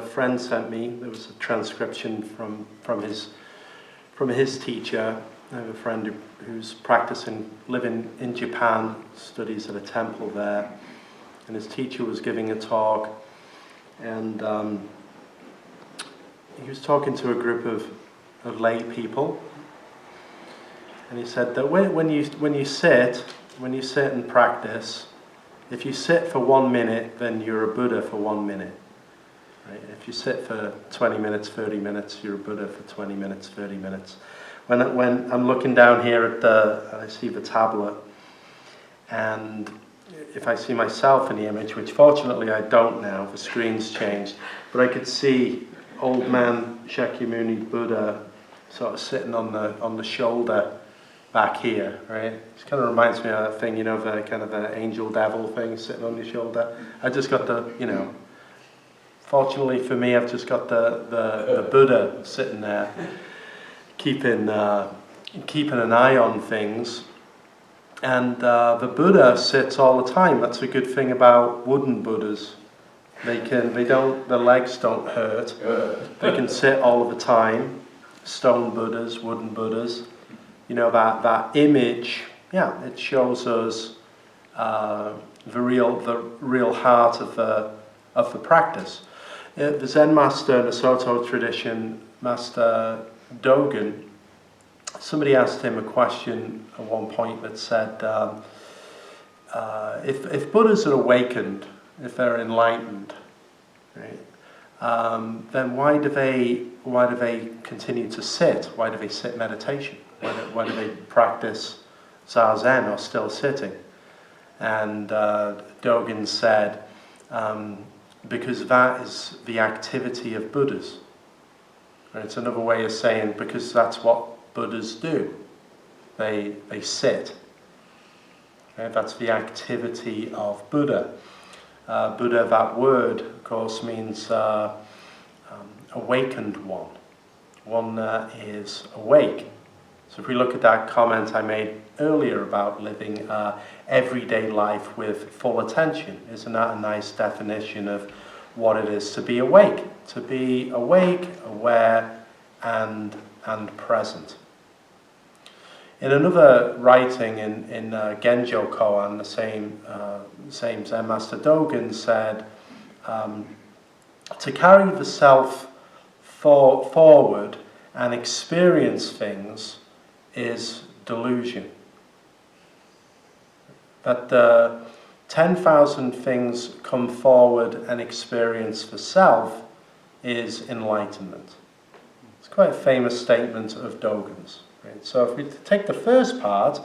friend sent me. There was a transcription from his teacher. I have a friend who's living in Japan, studies at a temple there, and his teacher was giving a talk, and he was talking to a group of lay people, and he said that when you sit and practice, if you sit for 1 minute, then you're a Buddha for 1 minute. Right? If you sit for 20 minutes, 30 minutes, you're a Buddha for 20 minutes, 30 minutes. When I'm looking down here I see the tablet, and if I see myself in the image, which fortunately I don't now, the screen's changed, but I could see old man Shakyamuni Buddha sort of sitting on the shoulder back here, right? It kind of reminds me of that thing, the kind of the angel devil thing sitting on your shoulder. I just got fortunately for me, I've just got the Buddha sitting there, keeping an eye on things. And the Buddha sits all the time. That's a good thing about wooden Buddhas. Their legs don't hurt. They can sit all of the time. Stone Buddhas, wooden Buddhas. That image, it shows us the real heart of the practice. The Zen master in the Soto tradition, Master Dogen, somebody asked him a question at one point that said, if Buddhas are awakened, if they're enlightened, right, then why do they continue to sit? Why do they sit meditation? Why do they practice Zazen or still sitting? And Dogen said, because that is the activity of Buddhas. And it's another way of saying because that's what Buddhas do. They sit. Okay? That's the activity of Buddha. Buddha, that word, of course, means awakened one. One that is awake. So if we look at that comment I made earlier about living everyday life with full attention, isn't that a nice definition of what it is to be awake? To be awake, aware, and present. In another writing in Genjo Koan, the same Zen Master Dogen said, to carry the self forward and experience things is delusion. That 10,000 things come forward and experience the self is enlightenment. It's quite a famous statement of Dogen's. Right? So if we take the first part,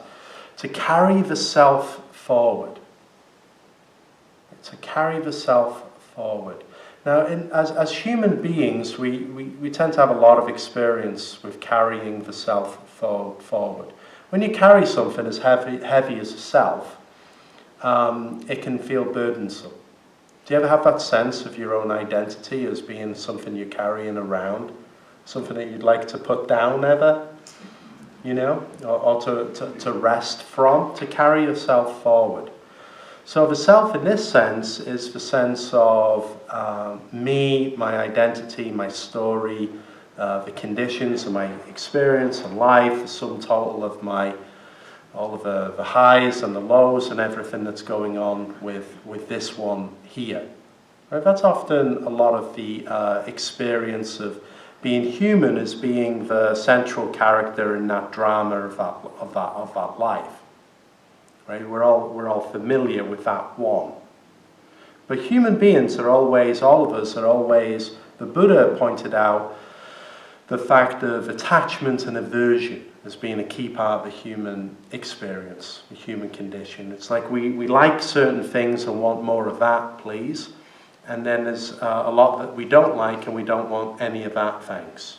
to carry the self forward. To carry the self forward. Now, as human beings, we tend to have a lot of experience with carrying the self forward. When you carry something as heavy as a self, it can feel burdensome. Do you ever have that sense of your own identity as being something you're carrying around? Something that you'd like to put down ever? Or to rest from, to carry yourself forward. So the self in this sense is the sense of me, my identity, my story, the conditions of my experience and life, the sum total of all of the highs and the lows and everything that's going on with this one here. Right? That's often a lot of the experience of being human as being the central character in that drama of that life. Right? We're all familiar with that one. But human beings are always, all of us are always, the Buddha pointed out the fact of attachment and aversion as being a key part of the human experience, the human condition. It's like we like certain things and want more of that, please. And then there's a lot that we don't like and we don't want any of that, thanks.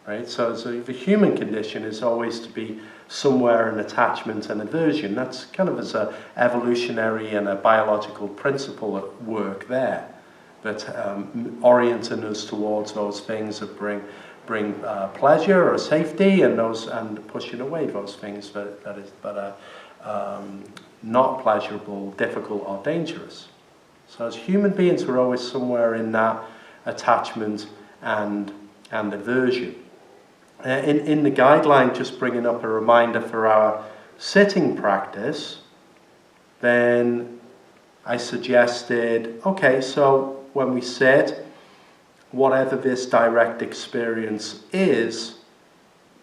Right? So the human condition is always to be somewhere in attachment and aversion. That's kind of as an evolutionary and a biological principle at work there, that orienting us towards those things that bring pleasure or safety, and pushing away those things that are not pleasurable, difficult, or dangerous. So as human beings, we're always somewhere in that attachment and aversion. In the guideline, just bringing up a reminder for our sitting practice, then I suggested, okay, so when we sit, whatever this direct experience is,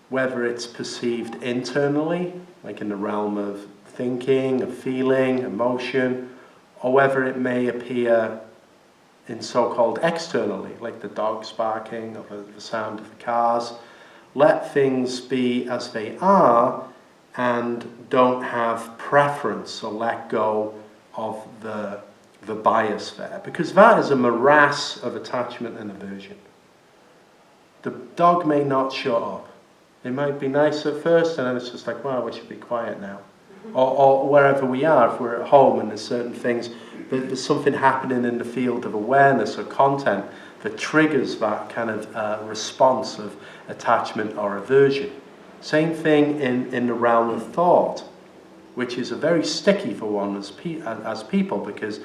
whether it's perceived internally, like in the realm of thinking, of feeling, emotion, or whether it may appear in so-called externally, like the dogs barking or the sound of the cars, let things be as they are and don't have preference or let go of the bias there, because that is a morass of attachment and aversion. The dog may not shut up. It might be nice at first, and then it's just like, well, we should be quiet now. Or wherever we are, if we're at home and there's certain things, there's something happening in the field of awareness or content that triggers that kind of response of attachment or aversion. Same thing in the realm of thought, which is a very sticky for one as people, because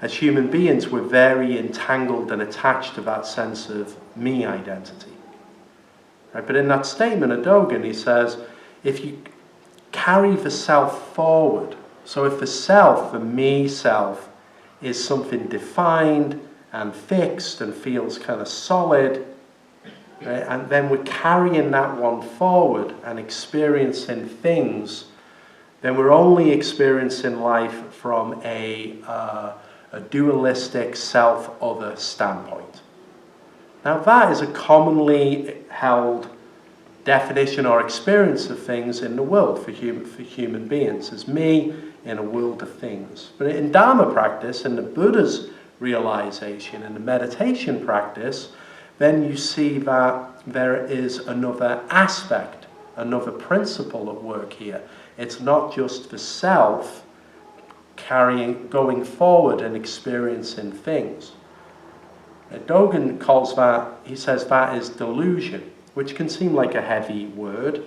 as human beings we're very entangled and attached to that sense of me identity. Right? But in that statement of Dogen, he says, if you carry the self forward, so if the self, the me self, is something defined and fixed and feels kind of solid, right, and then we're carrying that one forward and experiencing things, then we're only experiencing life from a dualistic self-other standpoint. Now that is a commonly held definition or experience of things in the world for human beings, as me in a world of things. But in Dharma practice, in the Buddha's realization, in the meditation practice, then you see that there is another aspect, another principle at work here. It's not just the self going forward and experiencing things. Dogen calls that, he says that is delusion, which can seem like a heavy word.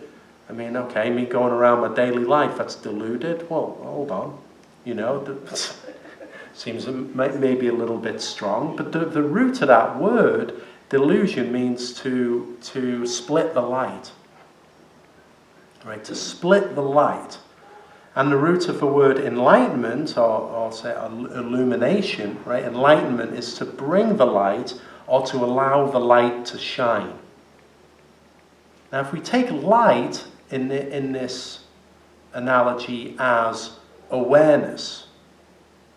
I mean, okay, me going around my daily life, that's deluded. Well, hold on, seems maybe a little bit strong, but the root of that word, delusion, means to split the light, right? To split the light. And the root of the word enlightenment, or say illumination, right? Enlightenment is to bring the light or to allow the light to shine. Now, if we take light in this analogy as awareness,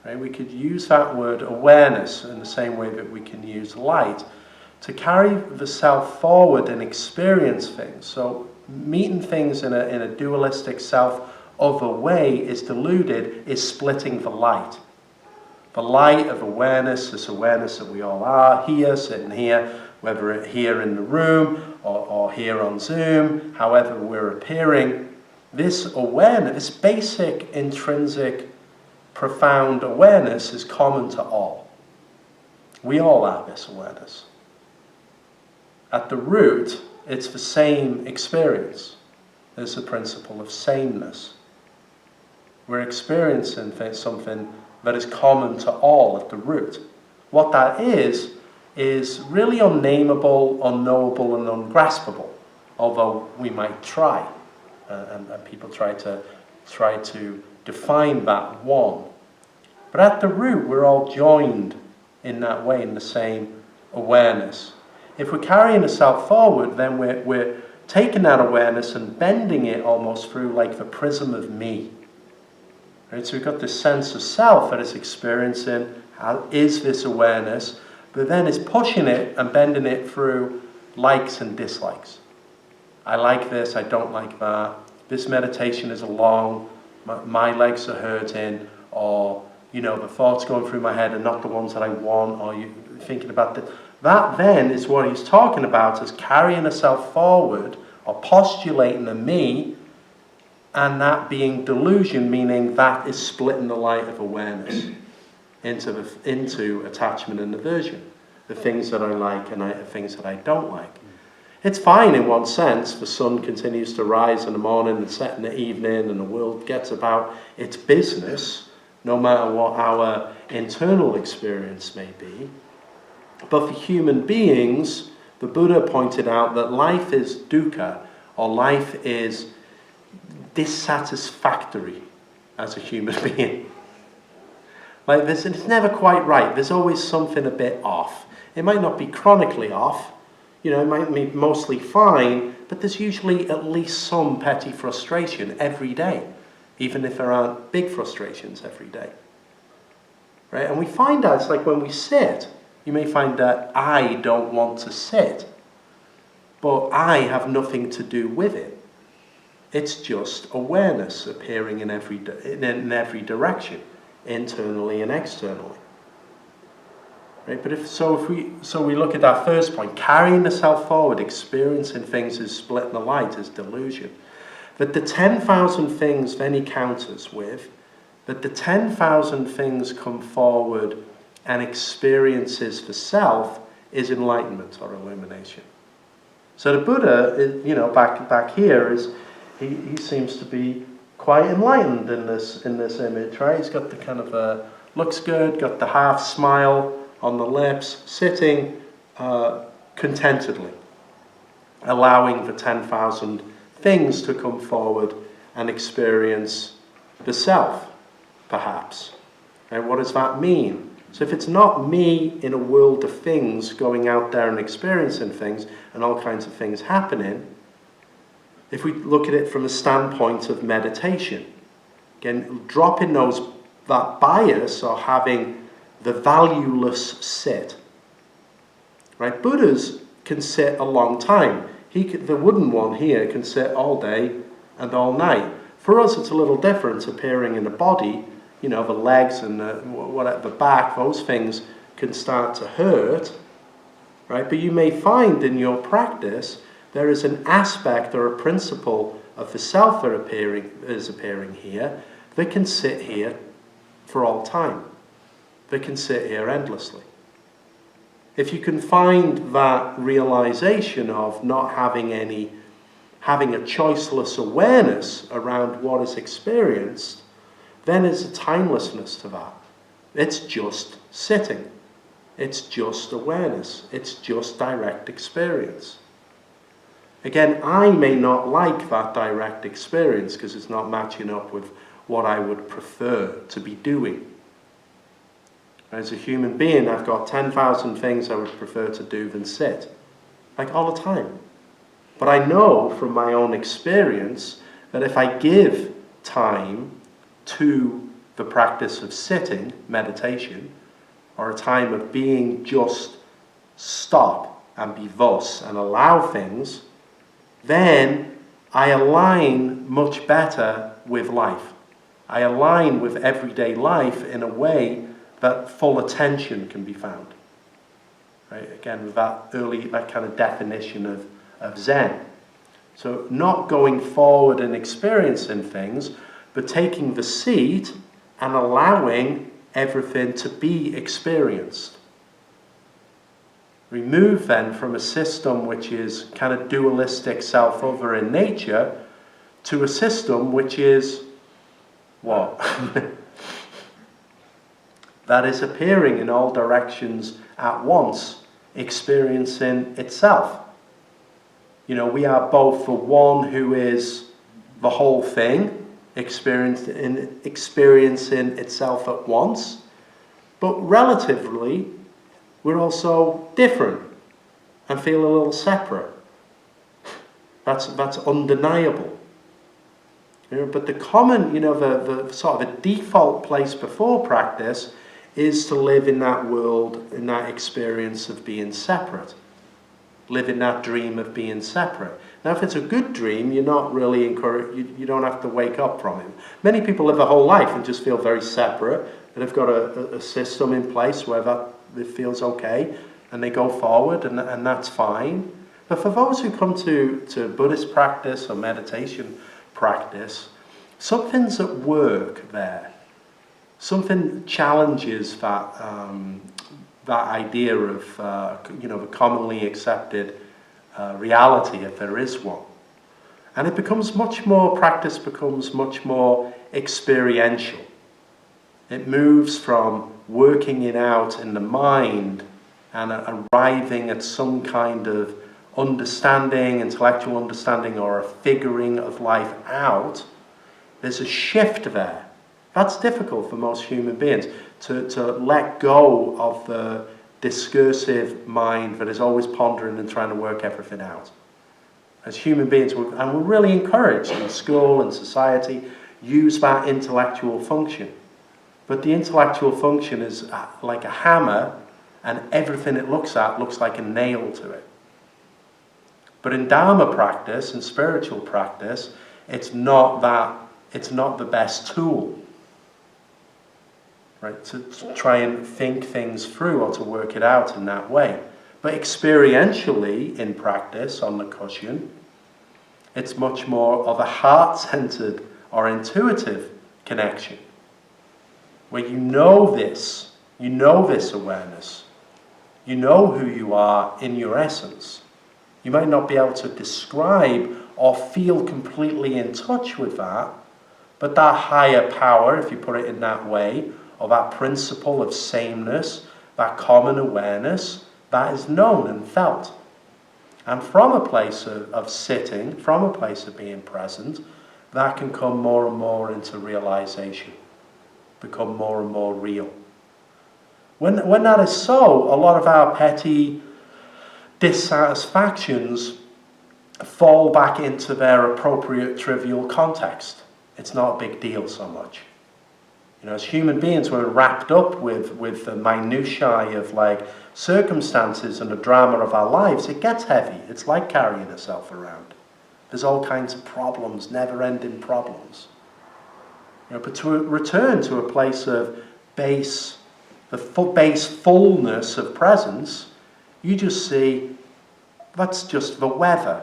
right? We could use that word awareness in the same way that we can use light to carry the self forward and experience things. So meeting things in a dualistic self-other way is deluded, is splitting the light. The light of awareness, this awareness that we all are, here, sitting here, whether it's here in the room or here on Zoom, however we're appearing, this awareness, this basic, intrinsic, profound awareness is common to all. We all have this awareness. At the root, it's the same experience. There's the principle of sameness. We're experiencing something that is common to all at the root. What that is really unnameable, unknowable, and ungraspable, although we might try, and people try to define that one. But at the root, we're all joined in that way, in the same awareness. If we're carrying the self forward, then we're taking that awareness and bending it almost through like the prism of me. Right? So we've got this sense of self that is experiencing, how is this awareness, but then it's pushing it and bending it through likes and dislikes. I like this, I don't like that. This meditation is long, my legs are hurting, or the thoughts going through my head are not the ones that I want, or you thinking about this. That then is what he's talking about as carrying a self forward or postulating a me, and that being delusion, meaning that is splitting the light of awareness into attachment and aversion, the things that I like and the things that I don't like. It's fine in one sense. The sun continues to rise in the morning and set in the evening, and the world gets about its business, no matter what our internal experience may be. But for human beings, the Buddha pointed out that life is dukkha, or life is dissatisfactory as a human being. Like this, it's never quite right. There's always something a bit off. It might not be chronically off, it might be mostly fine, but there's usually at least some petty frustration every day, even if there aren't big frustrations every day. Right? And we find that it's like when we sit, you may find that I don't want to sit, but I have nothing to do with it. It's just awareness appearing in every direction, internally and externally. Right? But if we look at that first point, carrying the self forward, experiencing things as split in the light, as delusion. That the 10,000 things then he counters with, that the 10,000 things come forward and experiences for self is enlightenment or illumination. So the Buddha, back here is he seems to be quite enlightened in this image, right? He's got the kind of looks good, got the half smile on the lips, sitting contentedly, allowing the 10,000 things to come forward and experience the self, perhaps. And what does that mean? So if it's not me in a world of things going out there and experiencing things and all kinds of things happening, if we look at it from the standpoint of meditation, again, dropping that bias or having the valueless sit. Right? Buddhas can sit a long time. The wooden one here can sit all day and all night. For us, it's a little different appearing in a body. The legs and the back, those things can start to hurt. Right? But you may find in your practice there is an aspect or a principle of the self that is appearing here that can sit here for all time. That can sit here endlessly. If you can find that realization of not having a choiceless awareness around what is experienced, then there's a timelessness to that. It's just sitting. It's just awareness. It's just direct experience. Again, I may not like that direct experience because it's not matching up with what I would prefer to be doing. As a human being, I've got 10,000 things I would prefer to do than sit. Like all the time. But I know from my own experience that if I give time to the practice of sitting, meditation, or a time of being just stop and be thus and allow things, then I align much better with life. I align with everyday life in a way that full attention can be found. Right? Again, with that kind of definition of Zen. So not going forward and experiencing things, but taking the seat and allowing everything to be experienced. We move then from a system which is kind of dualistic, self-other in nature, to a system which is what? That is appearing in all directions at once, experiencing itself. We are both the one who is the whole thing, experiencing itself at once, but relatively, we're also different and feel a little separate. That's undeniable. But the common, the sort of a default place before practice is to live in that world, in that experience of being separate. Live in that dream of being separate. Now, if it's a good dream, you're not really encouraged, you don't have to wake up from it. Many people live their whole life and just feel very separate, and they've got a system in place where it feels okay, and they go forward, and that's fine. But for those who come to Buddhist practice or meditation practice, something's at work there. Something challenges that idea of the commonly accepted reality, if there is one, and practice becomes much more experiential. It moves from working it out in the mind and arriving at some kind of understanding, intellectual understanding, or a figuring of life out, there's a shift there. That's difficult for most human beings, to let go of the discursive mind that is always pondering and trying to work everything out. As human beings, we're really encouraged in school and society, use that intellectual function. But the intellectual function is like a hammer, and everything it looks at looks like a nail to it. But in Dharma practice, in spiritual practice, it's not the best tool, right, to try and think things through or to work it out in that way. But experientially, in practice, on the cushion, it's much more of a heart-centered or intuitive connection, where you know this awareness, you know who you are in your essence. You might not be able to describe or feel completely in touch with that, but that higher power, if you put it in that way, or that principle of sameness, that common awareness, that is known and felt. And from a place of sitting, from a place of being present, that can come more and more into realization, become more and more real. When that is so, a lot of our petty dissatisfactions fall back into their appropriate trivial context. It's not a big deal so much. You know, as human beings, we're wrapped up with the minutiae of like circumstances and the drama of our lives. It gets heavy. It's like carrying yourself around. There's all kinds of problems, never-ending problems. You know, but to return to a place of base fullness of presence, you just see that's just the weather.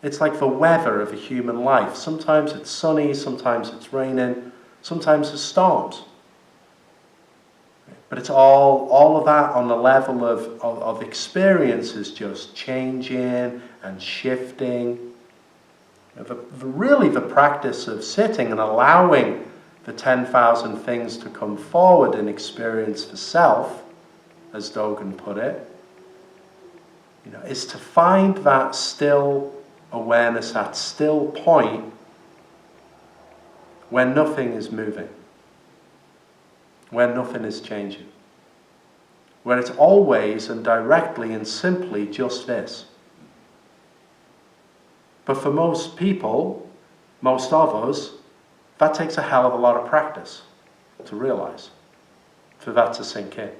It's like the weather of a human life. Sometimes it's sunny, sometimes it's raining, sometimes there's storms. But it's all of that on the level of experience is just changing and shifting. Really the practice of sitting and allowing the 10,000 things to come forward in experience for self, as Dogen put it, you know, is to find that still awareness, that still point where nothing is moving, where nothing is changing, where it's always and directly and simply just this. But for most people, most of us, that takes a hell of a lot of practice to realize, for that to sink in.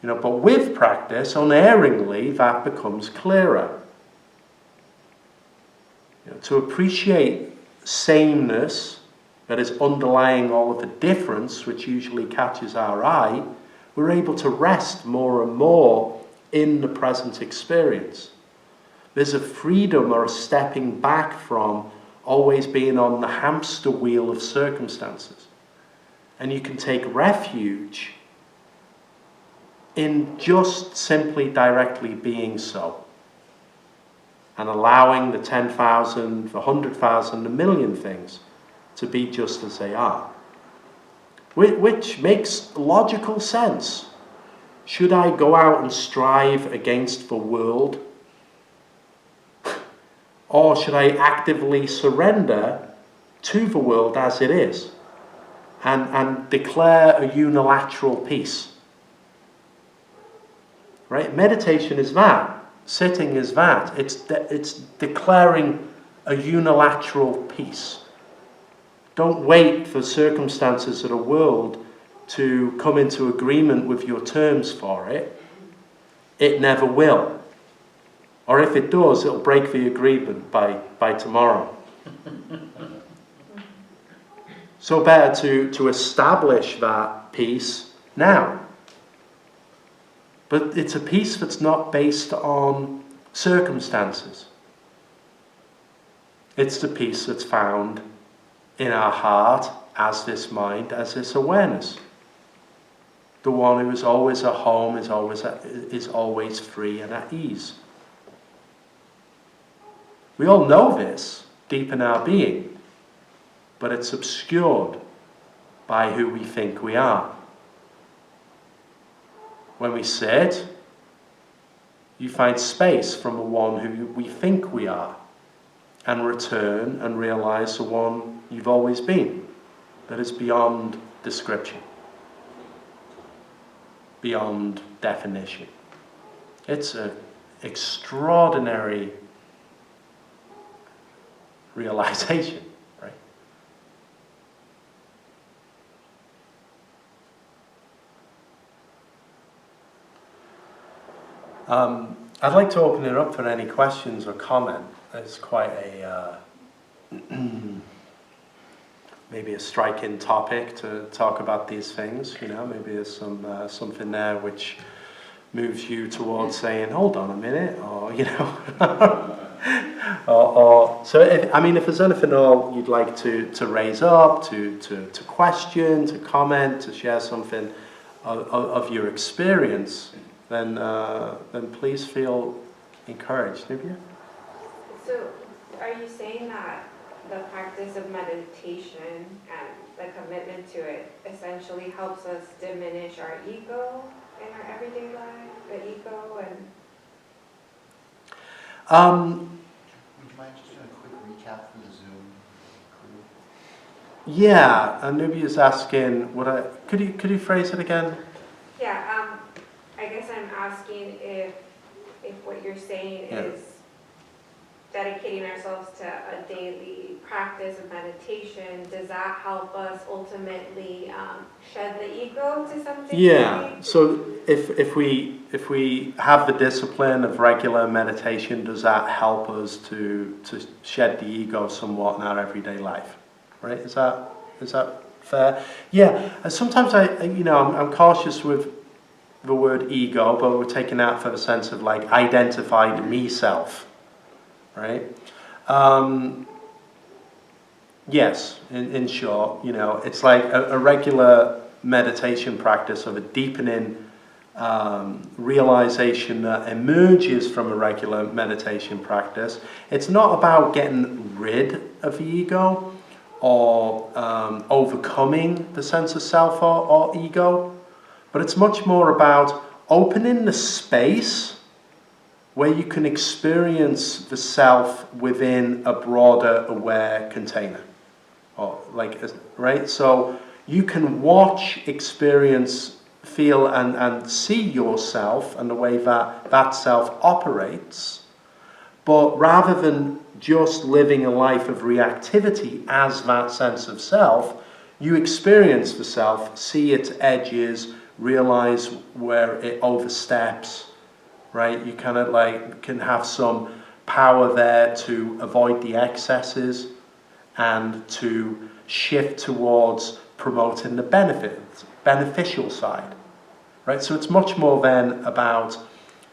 You know, but with practice, unerringly, that becomes clearer. You know, to appreciate sameness that is underlying all of the difference which usually catches our eye, we're able to rest more and more in the present experience. There's a freedom or a stepping back from always being on the hamster wheel of circumstances. And you can take refuge in just simply directly being so. And allowing the 10,000, the 100,000, the million things to be just as they are. Which makes logical sense. Should I go out and strive against the world? Or should I actively surrender to the world as it is and declare a unilateral peace? Right? Meditation is that. Sitting is that. It's declaring a unilateral peace. Don't wait for circumstances of the world to come into agreement with your terms for it. It never will. Or if it does, it'll break the agreement by tomorrow. So better to establish that peace now. But it's a peace that's not based on circumstances. It's the peace that's found in our heart as this mind, as this awareness. The one who is always at home, is always free and at ease. We all know this deep in our being, but it's obscured by who we think we are. When we sit, you find space from the one who we think we are, and return and realize the one you've always been, that is beyond description, beyond definition. It's an extraordinary realization, right? I'd like to open it up for any questions or comment. It's quite a maybe a striking topic to talk about these things. You know, maybe there's something there which moves you towards saying, "Hold on a minute," or you know, or so. If there's anything at all you'd like to raise up, to question, to comment, to share something of your experience, then please feel encouraged. Nibia? So, are you saying that the practice of meditation and the commitment to it essentially helps us diminish our ego in our everyday life, the ego and... Would you mind just doing a quick recap for the Zoom crew? Yeah, Anubia's asking, could you phrase it again? Yeah, I guess I'm asking if what you're saying is dedicating ourselves to a daily practice of meditation, does that help us ultimately shed the ego to some degree? Yeah, so if we have the discipline of regular meditation, does that help us to shed the ego somewhat in our everyday life? Right? Is that fair? Yeah. And sometimes I'm cautious with the word ego, but we're taking that for the sense of like identified me self. Right? Yes, in short, it's like a regular meditation practice of a deepening realization that emerges from a regular meditation practice. It's not about getting rid of the ego or overcoming the sense of self or ego, but it's much more about opening the space where you can experience the self within a broader aware container. Right? So you can watch, experience, feel and see yourself and the way that self operates, but rather than just living a life of reactivity as that sense of self, you experience the self, see its edges, realize where it oversteps. Right, you kind of can have some power there to avoid the excesses and to shift towards promoting the beneficial side. Right, so it's much more then about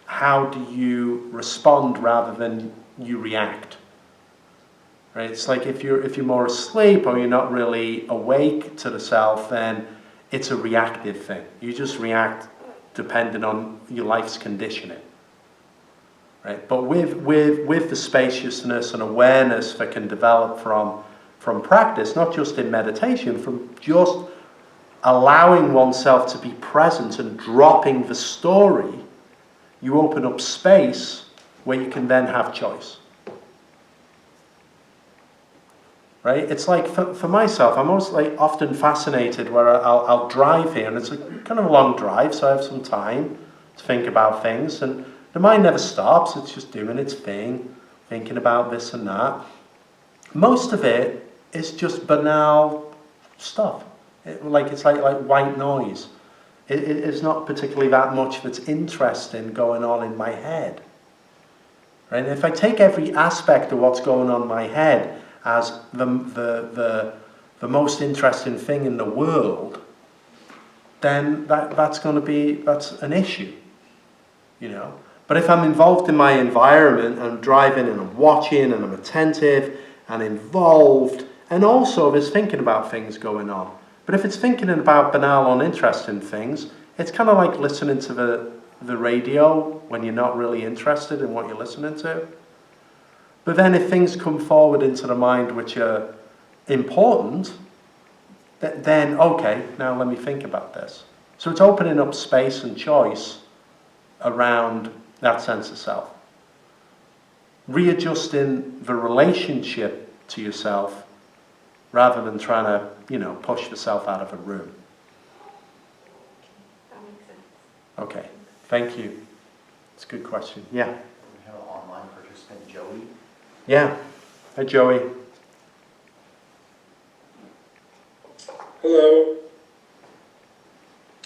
how do you respond rather than you react. Right, it's like if you're more asleep or you're not really awake to the self, then it's a reactive thing. You just react depending on your life's conditioning. Right? But with the spaciousness and awareness that can develop from practice, not just in meditation, from just allowing oneself to be present and dropping the story, you open up space where you can then have choice. Right? It's like for myself, I'm always often fascinated where I'll drive here, and it's kind of a long drive, so I have some time to think about things, and the mind never stops. It's just doing its thing, thinking about this and that. Most of it is just banal stuff. It's like white noise. It's not particularly that much that's interesting going on in my head. Right? And if I take every aspect of what's going on in my head as the most interesting thing in the world, then that's an issue. But if I'm involved in my environment, I'm driving and I'm watching and I'm attentive and involved, and also there's thinking about things going on. But if it's thinking about banal, uninteresting things, it's kind of like listening to the radio when you're not really interested in what you're listening to. But then if things come forward into the mind which are important, then okay, now let me think about this. So it's opening up space and choice around that sense of self. Readjusting the relationship to yourself rather than trying to, push the self out of a room. That makes sense. Okay, thank you. It's a good question. Yeah. We have an online participant, Joey. Yeah. Hi, Joey. Hello.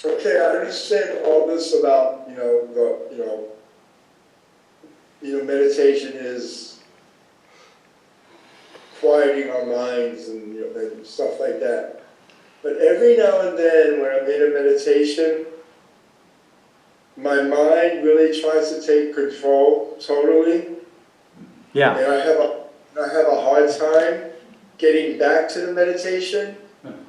Okay, I understand all this about, meditation is quieting our minds and, and stuff like that. But every now and then when I'm in a meditation, my mind really tries to take control totally. Yeah. And I have a hard time getting back to the meditation.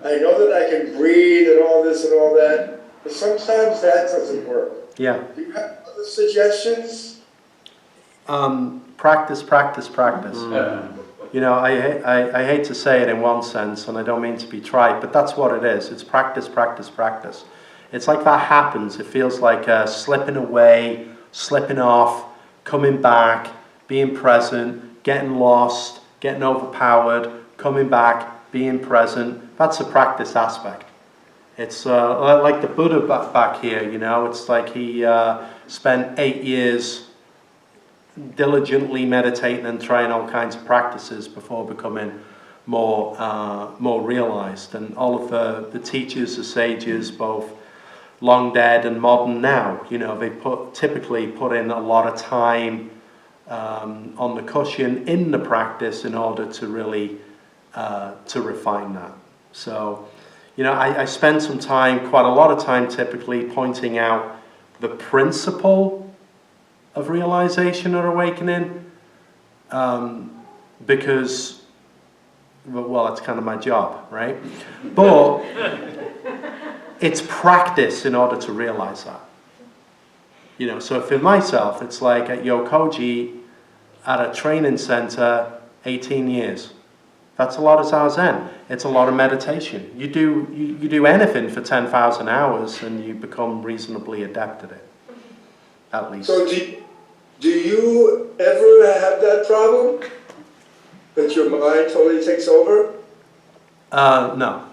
I know that I can breathe and all this and all that, but sometimes that doesn't work. Yeah. Do you have other suggestions? Practice. I hate to say it in one sense, and I don't mean to be trite, but that's what it is. It's practice. It's like that happens. It feels like slipping away, slipping off, coming back, being present, getting lost, getting overpowered, coming back, being present. That's a practice aspect. It's like the Buddha back here, it's like he spent 8 years diligently meditating and trying all kinds of practices before becoming more realized. And all of the teachers, the sages, both long dead and modern now, they typically put in a lot of time on the cushion in the practice in order to really to refine that. So, I spend quite a lot of time typically pointing out the principle of realization or awakening, because, well, that's kind of my job, right? But it's practice in order to realize that. So for myself, it's like at Yokoji, at a training center, 18 years. That's a lot of Zazen. It's a lot of meditation. You do anything for 10,000 hours and you become reasonably adept at it, at least. So do you ever have that problem? That your mind totally takes over? No.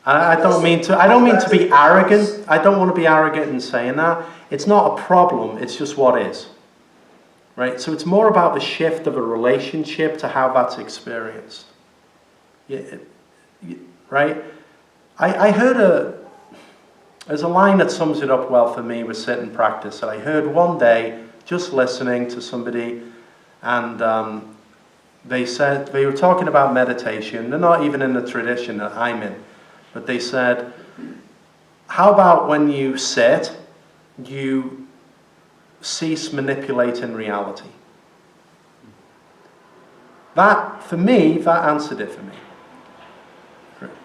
I don't mean to be arrogant. I don't want to be arrogant in saying that. It's not a problem. It's just what is. Right? So it's more about the shift of a relationship to how that's experienced. Right? I heard there's a line that sums it up well for me with sit and practice that I heard one day just listening to somebody, and they said, they were talking about meditation. They're not even in the tradition that I'm in, but they said, how about when you sit, you cease manipulating reality? That, for me, that answered it for me.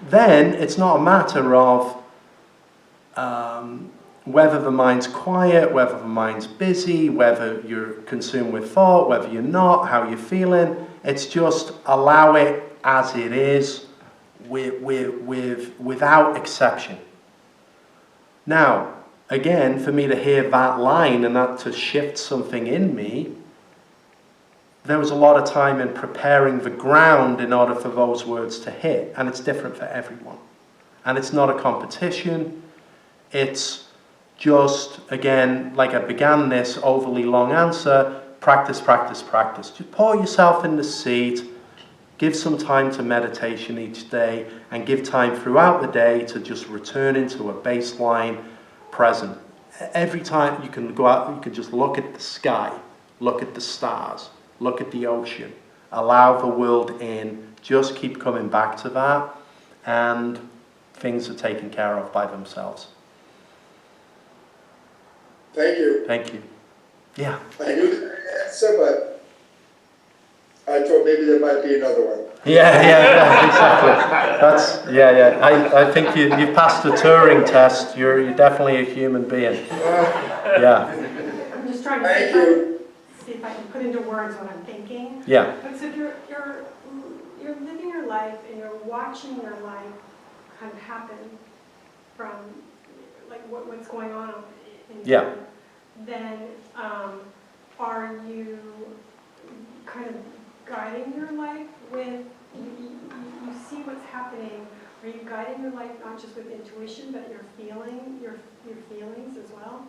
Then it's not a matter of whether the mind's quiet, whether the mind's busy, whether you're consumed with thought, whether you're not, how you're feeling. It's just allow it as it is, without exception. Now, again, for me to hear that line and that to shift something in me, there was a lot of time in preparing the ground in order for those words to hit, and it's different for everyone. And it's not a competition. It's just, again, like I began this overly long answer, practice. Just pour yourself in the seat, give some time to meditation each day, and give time throughout the day to just return into a baseline present. Every time you can go out, you can just look at the sky, look at the stars, look at the ocean, allow the world in, just keep coming back to that, and things are taken care of by themselves. Thank you. Thank you. Yeah. I knew the answer, but I thought maybe there might be another one. Yeah, exactly. I think you've passed the Turing test. You're definitely a human being. Yeah. I'm just trying to see if I can put into words what I'm thinking. Yeah. But so if you're living your life and you're watching your life kind of happen, from like what's going on in Yeah. you, then are you kind of guiding your life with, you see what's happening, are you guiding your life not just with intuition, but your feelings as well?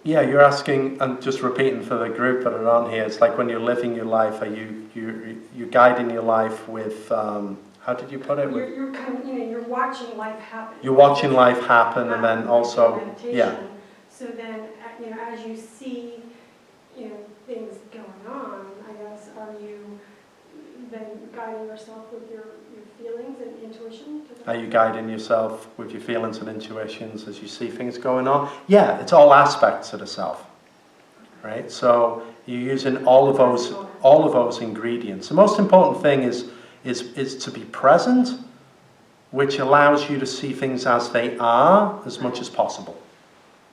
Yeah, you're asking, and just repeating for the group that are on here, it's like when you're living your life, are you're guiding your life with, how did you put it? You're kind of, you're watching life happen. You're watching life happen, and then also, meditation. yeah. So then, as you see, things going on, I guess, are you then guiding yourself with your feelings and intuition? Are you guiding yourself with your feelings and intuitions as you see things going on? Yeah, it's all aspects of the self, right? So you're using all of those ingredients. The most important thing is to be present, which allows you to see things as they are as much as possible.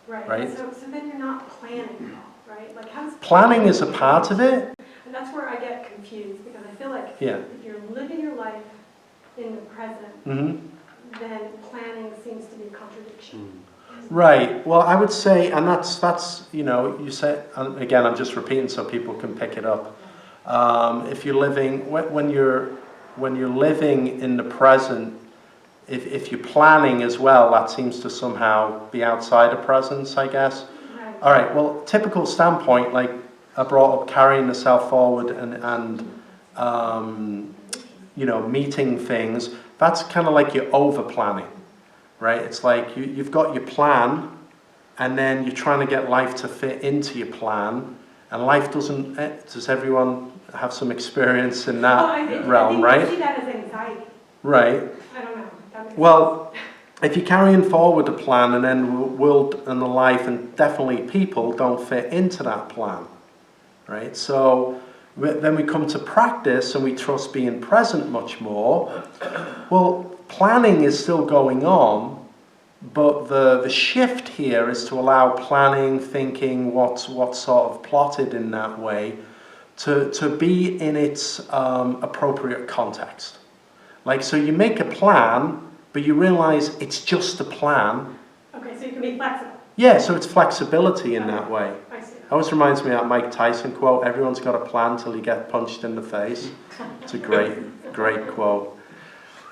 Right? So then you're not planning, right? Like planning is a part of it. And that's where I get confused, because I feel like Yeah. if you're living your life in the present, then planning seems to be a contradiction. Right. Well, I would say, and that's you said, and again, I'm just repeating so people can pick it up. If you're living when you're living in the present, if you're planning as well, that seems to somehow be outside of presence, I guess. Right. All right. Well, typical standpoint, like I brought up, carrying the self forward and meeting things. That's kind of like you're over planning, right? It's like you've got your plan, and then you're trying to get life to fit into your plan, and life doesn't. Does everyone have some experience in that realm, right? I see that as anxiety. Right. I don't know. Well, if you're carrying forward a plan, and then the world and the life and definitely people don't fit into that plan, right? So then we come to practice and we trust being present much more. Well, planning is still going on, but the shift here is to allow planning, thinking, what's sort of plotted in that way, to be in its appropriate context. Like, so you make a plan, but you realize it's just a plan. Okay, so you can be flexible. Yeah, so it's flexibility in that way. I see. Always reminds me of that Mike Tyson quote, everyone's got a plan till you get punched in the face. It's a great quote.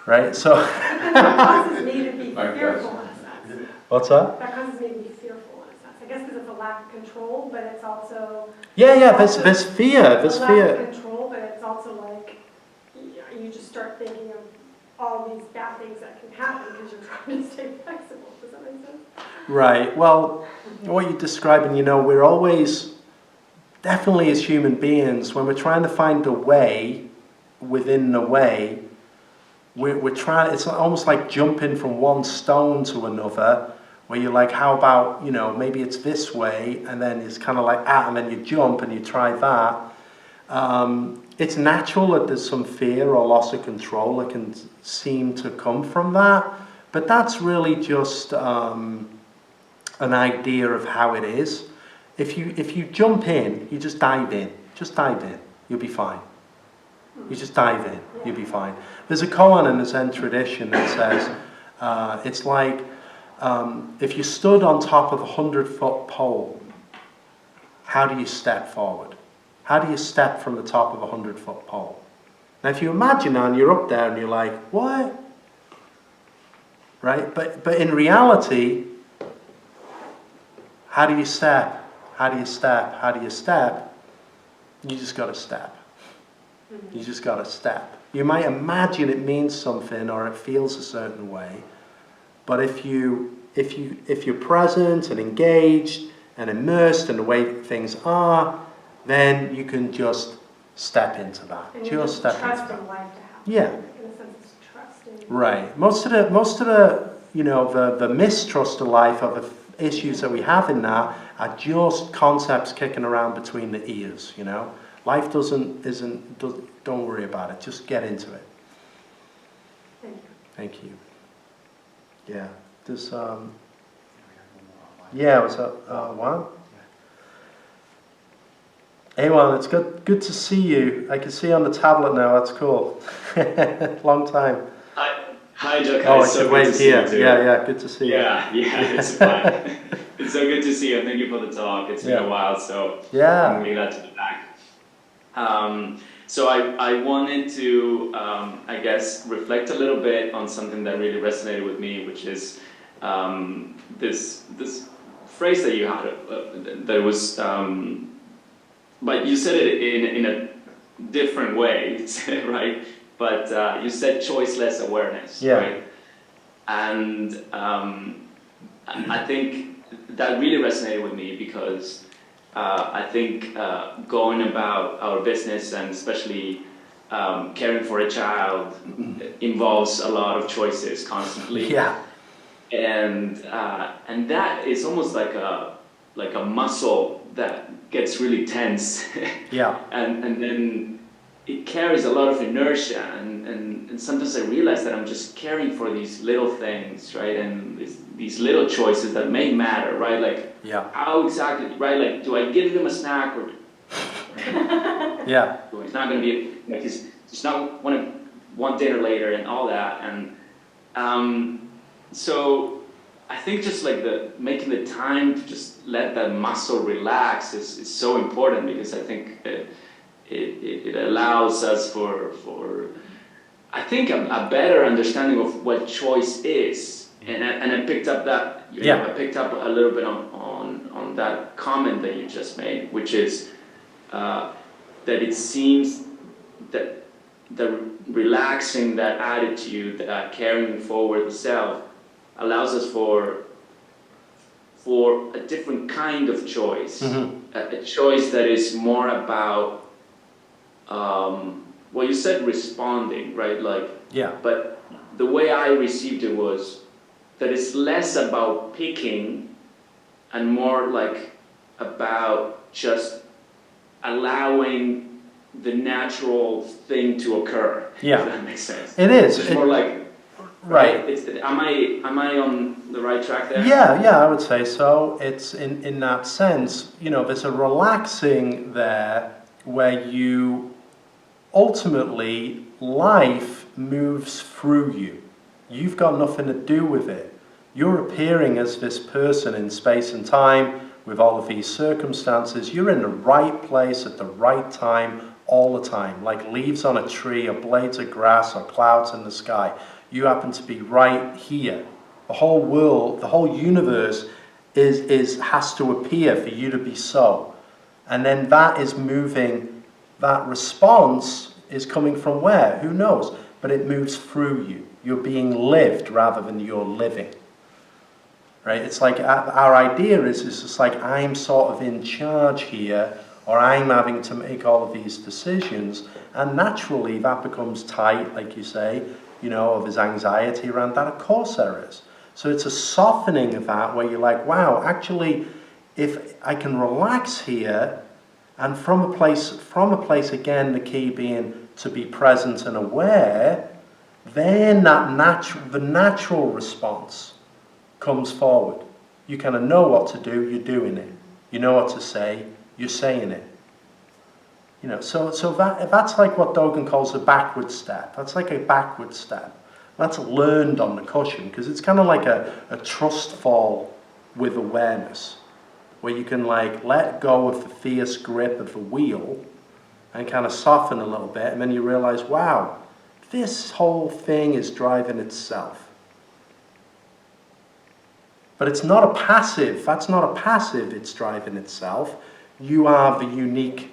Right, so... That causes me to be fearful in a sense. What's that? That causes me to be fearful in a sense. I guess because it's a lack of control, but it's also... Yeah, there's fear, There's fear. Lack of control, but it's also like, you just start thinking of all these bad things that can happen because you're trying to stay flexible. Does that make sense? Right. Well, what you're describing, we're always, definitely as human beings, when we're trying to find a way within the way, we're trying, it's almost like jumping from one stone to another, where you're like, how about, maybe it's this way, and then it's kind of like, and then you jump and you try that. It's natural that there's some fear or loss of control that can seem to come from that, but that's really just an idea of how it is. If you jump in, you just dive in, you'll be fine. You just dive in, you'll be fine. There's a koan in the Zen tradition that says, it's like, if you stood on top of a 100-foot pole, how do you step forward? How do you step from the top of a 100-foot pole? Now, if you imagine that and you're up there and you're like, what? Right? But in reality, how do you step? How do you step? How do you step? You just got to step. You just got to step. You might imagine it means something or it feels a certain way, but if you're present and engaged and immersed in the way things are, then you can just step into that. And just step into trust that. in life to happen. Yeah. In a sense, it's trusting. Right. Most of the the mistrust of life, of the issues that we have in that, are just concepts kicking around between the ears. Life don't worry about it. Just get into it. Thank you. Thank you. Yeah. There's yeah. What's up? Juan? Hey, Juan. It's good to see you. I can see you on the tablet now. That's cool. Long time. Hi Hi, Jokai. Oh, I It's so should good wait to see you here. too. Yeah, good to see you. Yeah, it's fine. It's so good to see you. Thank you for the talk. It's been a while, so I'm Yeah. really glad to be back. So I wanted to, I guess, reflect a little bit on something that really resonated with me, which is this phrase that you had that was, but you said it in a different way, right? But you said choiceless awareness, right? And I think that really resonated with me because I think going about our business and especially caring for a child involves a lot of choices constantly. Yeah. And that is almost like a muscle that gets really tense. Yeah. And then it carries a lot of inertia, and sometimes I realize that I'm just caring for these little things, right? And these little choices that may matter, right? Like, how exactly, right? Like, do I give them a snack or? Yeah. It's not going to be, like, he's not one dinner later and all that, and so I think just like making the time to just let that muscle relax is so important, because I think it allows us for I think a better understanding of what choice is, and I picked up that I picked up a little bit on that comment that you just made, which is that it seems that the relaxing that attitude, carrying forward the self, allows us for a different kind of choice, a choice that is more about, well, you said responding, right? Like, but the way I received it was that it's less about picking and more like about just allowing the natural thing to occur. Yeah. If that makes sense. It is. It's more like, right. Am I on the right track there? Yeah, I would say so. It's in that sense, there's a relaxing there where you ultimately, life moves through you. You've got nothing to do with it. You're appearing as this person in space and time with all of these circumstances. You're in the right place at the right time all the time, like leaves on a tree or blades of grass or clouds in the sky. You happen to be right here. The whole world, the whole universe has to appear for you to be so. And then that is moving, that response is coming from where? Who knows? But it moves through you. You're being lived rather than you're living. Right? It's like our idea is just like I'm sort of in charge here, or I'm having to make all of these decisions, and naturally that becomes tight, like you say, of his anxiety around that. Of course there is. So it's a softening of that where you're like, wow, actually, if I can relax here, and from a place again, the key being to be present and aware, then the natural response comes forward. You kind of know what to do, you're doing it. You know what to say, you're saying it. So that's like what Dogen calls a backward step. That's like a backward step. That's learned on the cushion, because it's kind of like a trust fall with awareness, where you can like let go of the fierce grip of the wheel and kind of soften a little bit, and then you realize, wow, this whole thing is driving itself. But it's not a passive, that's not a passive, it's driving itself. You are the unique,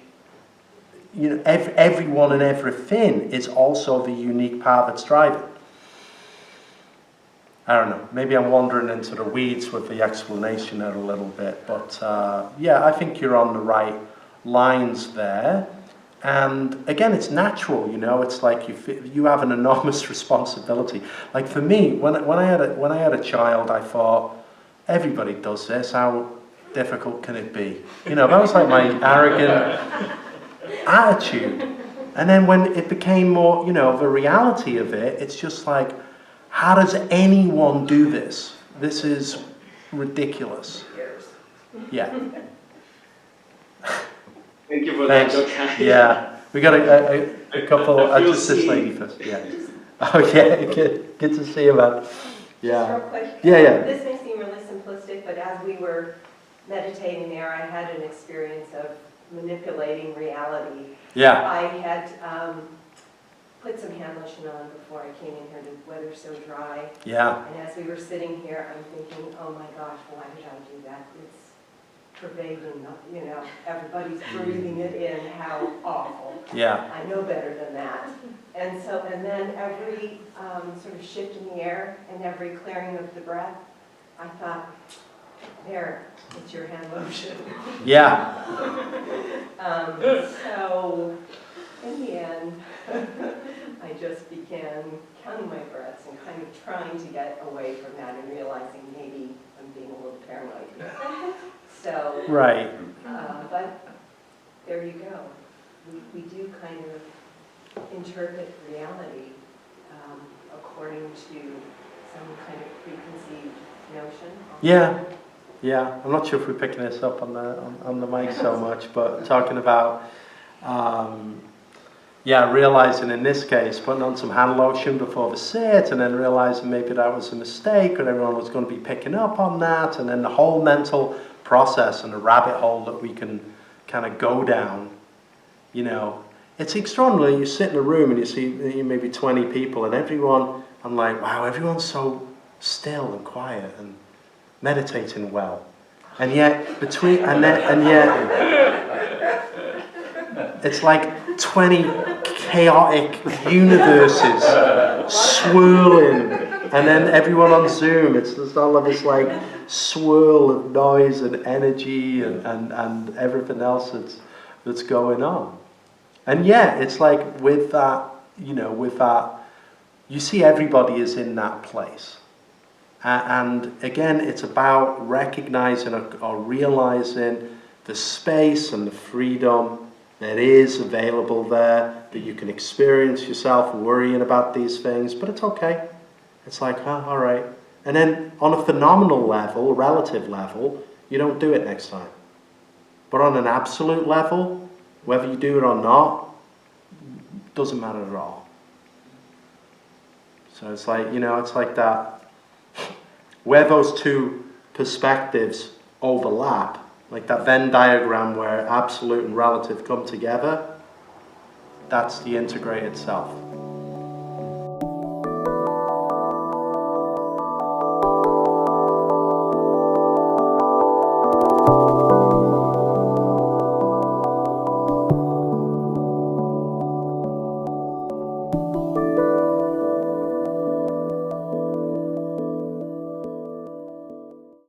everyone and everything is also the unique part that's driving. I don't know, maybe I'm wandering into the weeds with the explanation there a little bit, but I think you're on the right lines there. And again, it's natural, it's like you have an enormous responsibility. Like for me, when I had a child, I thought, everybody does this, how difficult can it be? That was like my arrogant attitude. And then when it became more, the reality of it, it's just like, how does anyone do this? This is ridiculous. Yeah. Thank you for Thanks. that, Jokai. Yeah. We got a couple, I feel just this seen. lady first. Yeah. Oh yeah, good to see you, man. Yeah. Just real quick. Yeah. This may seem really simplistic, but as we were meditating there, I had an experience of manipulating reality. Yeah. I had put some hand lotion on before I came in here. The weather's so dry. Yeah. And as we were sitting here, I'm thinking, oh my gosh, why did I do that? It's pervading, you know, everybody's breathing it in, how awful. Yeah. I know better than that. And so, and then every sort of shift in the air and every clearing of the breath, I thought, there, it's your hand lotion. Yeah. So, in the end, I just began counting my breaths and kind of trying to get away from that and realizing maybe I'm being a little paranoid. So, Right. but there you go. We do kind of interpret reality according to some kind of preconceived notion. Yeah. Yeah. I'm not sure if we're picking this up on the mic so much, but talking about realizing in this case, putting on some hand lotion before the sit, and then realizing maybe that was a mistake, or everyone was going to be picking up on that, and then the whole mental process and the rabbit hole that we can kind of go down, you know. It's extraordinary. You sit in a room and you see maybe 20 people, and everyone, I'm like, wow, everyone's so still and quiet and meditating well. And yet, it's like 20 chaotic universes swirling, and then everyone on Zoom, it's just all of this like swirl of noise and energy and everything else that's going on. And yet, it's like with that, you see everybody is in that place. And again, it's about recognizing or realizing the space and the freedom that is available there, that you can experience yourself worrying about these things, but it's okay. It's like, oh, all right. And then on a phenomenal level, relative level, you don't do it next time. But on an absolute level, whether you do it or not, doesn't matter at all. So it's like, it's like that, where those two perspectives overlap, like that Venn diagram where absolute and relative come together, that's the integrated self.